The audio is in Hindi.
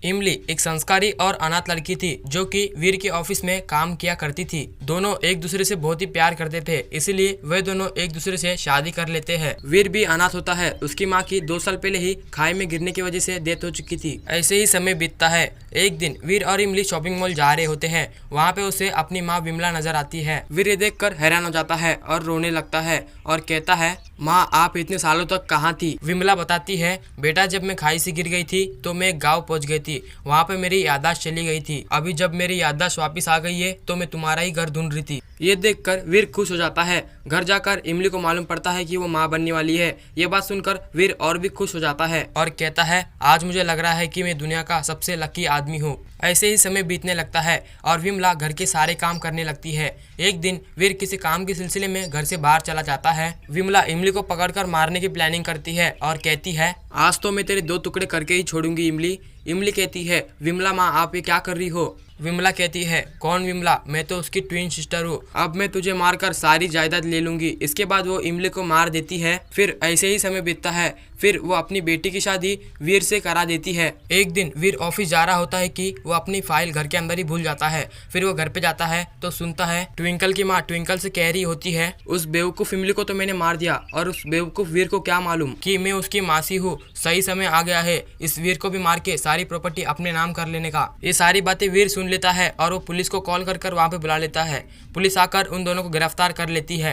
इमली एक संस्कारी और अनाथ लड़की थी जो कि वीर के ऑफिस में काम किया करती थी। दोनों एक दूसरे से बहुत ही प्यार करते थे, इसीलिए वे दोनों एक दूसरे से शादी कर लेते हैं। वीर भी अनाथ होता है। उसकी माँ की 2 साल पहले ही खाई में गिरने की वजह से डेथ हो चुकी थी। ऐसे ही समय बीतता है। एक दिन वीर और इमली शॉपिंग मॉल जा रहे होते हैं। वहाँ पे उसे अपनी माँ विमला नजर आती है। वीर ये देख कर हैरान हो जाता है और रोने लगता है और कहता है, माँ आप इतने सालों तक कहाँ थी? विमला बताती है, बेटा जब मैं खाई से गिर गई थी तो मैं एक गाँव पहुँच गई थी। वहाँ पे मेरी याददाश्त चली गई थी। अभी जब मेरी याददाश्त वापस आ गई है तो मैं तुम्हारा ही घर ढूंढ रही थी। ये देखकर वीर खुश हो जाता है। घर जाकर इमली को मालूम पड़ता है कि वो माँ बनने वाली है। ये बात सुनकर वीर और भी खुश हो जाता है और कहता है, आज मुझे लग रहा है कि मैं दुनिया का सबसे लकी आदमी हूँ। ऐसे ही समय बीतने लगता है और विमला घर के सारे काम करने लगती है। एक दिन वीर किसी काम के सिलसिले में घर से बाहर चला जाता है। विमला इमली को पकड़कर मारने की प्लानिंग करती है और कहती है, आज तो मैं तेरे 2 टुकड़े करके ही छोड़ूंगी इमली। इमली कहती है, विमला माँ आप ये क्या कर रही हो? विमला कहती है, कौन विमला? मैं तो उसकी ट्विन सिस्टर हूँ। अब मैं तुझे मारकर सारी जायदाद ले लूंगी। इसके बाद वो इमली को मार देती है। फिर ऐसे ही समय बीतता है। फिर वो अपनी बेटी की शादी वीर से करा देती है। एक दिन वीर ऑफिस जा रहा होता है कि वो अपनी फाइल घर के अंदर ही भूल जाता है। फिर वो घर पे जाता है तो सुनता है ट्विंकल की माँ ट्विंकल से कह रही होती है, उस बेवकूफ इमली को तो मैंने मार दिया और उस बेवकूफ वीर को क्या मालूम कि मैं उसकी मासी हूँ। सही समय आ गया है इस वीर को भी मार के सारी प्रॉपर्टी अपने नाम कर लेने का। ये सारी बातें वीर सुन लेता है और वो पुलिस को कॉल कर वहाँ पे बुला लेता है। पुलिस आकर उन दोनों को गिरफ्तार कर लेती है।